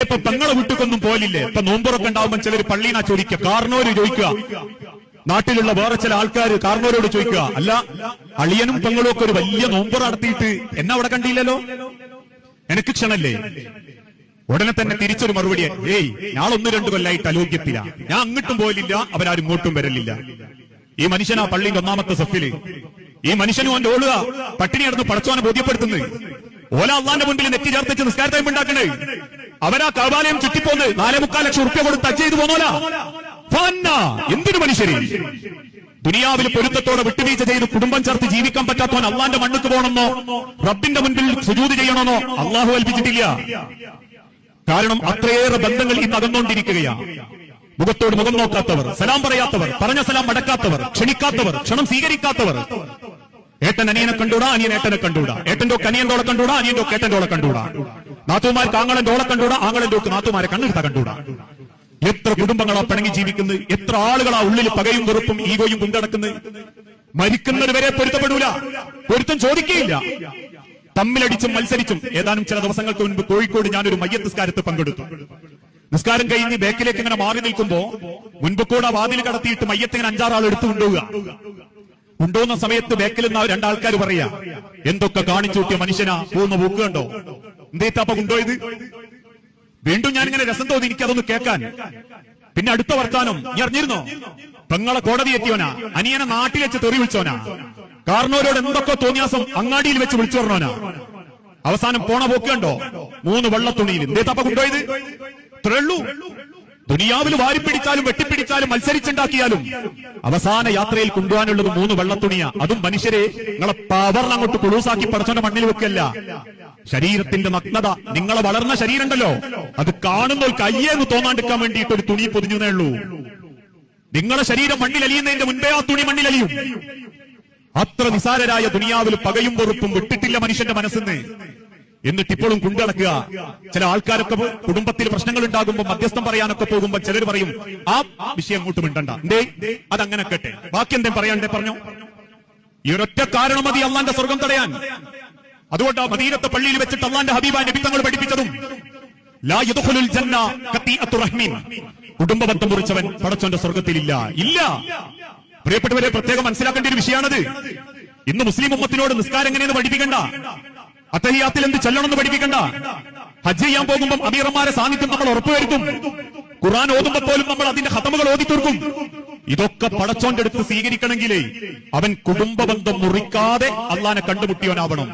ഇപ്പൊ പെങ്ങളെ വീട്ടിക്കൊന്നും പോലില്ലേ? ഇപ്പൊ നോമ്പുറൊക്കെ ഉണ്ടാവുമ്പോൾ ചിലർ പള്ളീനാ ചോദിക്കുക, കാർണോര് ചോദിക്കുക, നാട്ടിലുള്ള വേറെ ചില ആൾക്കാർ കാർണോരോട് ചോദിക്കുക, അല്ല അളിയനും പെങ്ങളും ഒക്കെ ഒരു വലിയ നോമ്പുറ നടത്തിയിട്ട് എന്നെ അവിടെ കണ്ടില്ലല്ലോ, എനിക്ക് ക്ഷണല്ലേ? ഉടനെ തന്നെ തിരിച്ചൊരു മറുപടി, ഏയ് ഞാൻ 1-2 കൊല്ലായിട്ട് അലോഗ്യത്തില, ഞാൻ അങ്ങോട്ടും പോലില്ല, അവരാരും ഇങ്ങോട്ടും വരലില്ല. ഈ മനുഷ്യനാ പള്ളിന്റെ 1-ാമത്തെ സഫില്. ഈ മനുഷ്യനും അവന്റെ ഓളുക പട്ടിണി നടന്ന് പടച്ചോനെ ബോധ്യപ്പെടുത്തുന്നത്. ഓല അള്ളാന്റെ മുൻപിൽ നെറ്റി ചേർത്തിച്ച് നിസ്കാരത്തെ ഉണ്ടാക്കണേ. അവരാ കഅബാലയം ചുറ്റിപ്പോന്ന് 4.25 ലക്ഷം ഉറുപ്പ്യ കൊടുത്ത് ടച്ച് ചെയ്തു പോന്നോല. എന്തൊരു മനുഷ്യര്! ദുനിയാവിൽ പൊരുത്തത്തോടെ വിട്ടുവീഴ്ച ചെയ്ത് കുടുംബം ചേർത്ത് ജീവിക്കാൻ പറ്റാത്തവൻ അള്ളാന്റെ മണ്ണുക്ക് പോകണമെന്നോ റബ്ബിന്റെ മുൻപിൽ സുജൂദ് ചെയ്യണമെന്നോ അള്ളാഹു കൽപ്പിച്ചിട്ടില്ല. കാരണം അത്രയേറെ ബന്ധങ്ങൾ ഇന്ന് അകന്നുകൊണ്ടിരിക്കുകയാണ്. മുഖത്തോട് മുഖം നോക്കാത്തവർ, സലാം പറയാത്തവർ, പറഞ്ഞ സലാം മടക്കാത്തവർ, ക്ഷണിക്കാത്തവർ, ക്ഷണം സ്വീകരിക്കാത്തവർ. ഏട്ടൻ അനിയനെ കണ്ടൂടാ, അനിയൻ ഏട്ടനെ കണ്ടൂടാ, ഏട്ടന്റെ അനിയന്റെ ഓളെ കണ്ടൂടാ, അനിയന്റെ ഏട്ടന്റെ ഓളെ കണ്ടൂടാ, നാത്തുമാർക്ക് ആങ്ങളന്റെ ഓളെ കണ്ടൂടാ, ആങ്ങളന്റെ നാത്തുമാരെ കണ്ണെടുത്ത കണ്ടൂടാ. എത്ര കുടുംബങ്ങളാ പിണങ്ങി ജീവിക്കുന്നത്, എത്ര ആളുകളാ ഉള്ളിൽ പകയും വെറുപ്പും ഈഗോയും കൊണ്ടടക്കുന്നത്. മരിക്കുന്നത് വരെ പൊരുത്തപ്പെടൂല, പൊരുത്തം ചോദിക്കുകയില്ല. തമ്മിലടിച്ചും മത്സരിച്ചും. ഏതാനും ചില ദിവസങ്ങൾക്ക് മുൻപ് കോഴിക്കോട് ഞാനൊരു മയ്യത്ത് നിസ്കാരത്തിൽ പങ്കെടുത്തു. നിസ്കാരം കഴിഞ്ഞ് ബേക്കിലേക്ക് ഇങ്ങനെ മാറി നിൽക്കുമ്പോ മുൻപ് കൂടെ വാതിൽ കടത്തിയിട്ട് മയ്യത്തിങ്ങനെ 5-6 ആൾ എടുത്തു കൊണ്ടുപോവുക. കൊണ്ടുപോകുന്ന സമയത്ത് ബേക്കിൽ നിന്ന് 2 ആൾക്കാർ പറയാ, എന്തൊക്കെ കാണിച്ചു കൂട്ടിയ മനുഷ്യനാ, പോകുന്ന പോക്ക് കണ്ടോ, എന്തേത്താപ്പ കൊണ്ടുപോയത്? വീണ്ടും ഞാനിങ്ങനെ രസം തോന്നി എനിക്കതൊന്ന് കേൾക്കാൻ. പിന്നെ അടുത്ത വർത്താനം, നീ അറിഞ്ഞിരുന്നോ, പെങ്ങളെ കോടതി എത്തിയോനാ, അനിയനെ നാട്ടിൽ വെച്ച് തെറി വിളിച്ചോനാ, കാരണവരോട് എന്തൊക്കെ തോന്നിയാസം അങ്ങാടിയിൽ വെച്ച് വിളിച്ചു പറഞ്ഞോനാ. അവസാനം പോണ പോക്ക് കണ്ടോ, 3 വെള്ളത്തുണിയിൽ. എന്തേത്താപ്പ കൊണ്ടുപോയത്? ഇത്രയുള്ളൂ. ദുനിയാവിൽ വാരിപ്പിടിച്ചാലും വെട്ടിപ്പിടിച്ചാലും മത്സരിച്ചുണ്ടാക്കിയാലും അവസാന യാത്രയിൽ കൊണ്ടുപോകാനുള്ളത് 3 വെള്ളത്തുണിയാ. അതും മനുഷ്യരെ നിങ്ങളെ പവറിന് അങ്ങോട്ട് കുളൂസാക്കി പടച്ചോന്റെ മണ്ണിൽ വെക്കല്ല. ശരീരത്തിന്റെ നഗ്നത, നിങ്ങളെ വളർന്ന ശരീരം ഉണ്ടല്ലോ, അത് കാണുന്നവർക്ക് അയ്യേന്ന് തോന്നാണ്ടിരിക്കാൻ വേണ്ടിയിട്ട് ഒരു തുണി പൊതിഞ്ഞേ ഉള്ളൂ. നിങ്ങളെ ശരീരം മണ്ണിലലിയുന്നതിന്റെ മുൻപേ ആ തുണി മണ്ണിലലിയും. അത്ര നിസാരരായ ദുനിയാവിൽ പകയും വെറുപ്പും വിട്ടിട്ടില്ല മനുഷ്യന്റെ മനസ്സിന്ന്. എന്നിട്ട് ഇപ്പോഴും കൊണ്ടിടക്കുക. ചില ആൾക്കാരൊക്കെ കുടുംബത്തിൽ പ്രശ്നങ്ങൾ ഉണ്ടാകുമ്പോൾ മധ്യസ്ഥം പറയാനൊക്കെ പോകുമ്പോൾ ചിലർ പറയും, ആ വിഷയം അങ്ങോട്ട് മിണ്ടണ്ട, എന്തേ അതങ്ങനെ കേട്ടെ, ബാക്കി എന്തേ പറയാണ്ടേ പറഞ്ഞോ. ഈ ഒരൊറ്റ കാരണം മതി അള്ളാന്റെ സ്വർഗം തടയാൻ. അതുകൊണ്ട് മദീനത്തെ പള്ളിയിൽ വെച്ചിട്ട് അള്ളാന്റെ ഹബീബായ നബി തങ്ങൾ പഠിപ്പിച്ചതും ലാ യദ്ഖുലുൽ ജന്ന ഖതീഅത്തുർ റഹ്മീൻ, കുടുംബബന്ധം മുറിച്ചവൻ പടച്ചോന്റെ സ്വർഗത്തിലില്ല. ഇല്ല. പ്രിയപ്പെട്ടവരെ, പ്രത്യേകം മനസ്സിലാക്കേണ്ട ഒരു വിഷയമാണത്. ഇന്ന് മുസ്ലിം ഉമ്മത്തിനോട് നിസ്കാരം എങ്ങനെയെന്ന് പഠിപ്പിക്കണ്ട, അത്തഹിയാത്തിൽ എന്ത് ചെല്ലണമെന്ന് പഠിപ്പിക്കണ്ട. ഹജ്ജ് ചെയ്യാൻ പോകുമ്പോൾ അമീറന്മാരെ സാന്നിധ്യം നമ്മൾ ഉറപ്പുവരുത്തും. ഖുർആൻ ഓതുമ്പോൾ പോലും നമ്മൾ അതിന്റെ ഖതമുകൾ ഓതി തീർക്കും. ഇതൊക്കെ പടച്ചോന്റെ അടുത്ത് സ്വീകരിക്കണമെങ്കിലേ അവൻ കുടുംബബന്ധം മുറിക്കാതെ അള്ളാനെ കണ്ടുമുട്ടിയവനാവണം.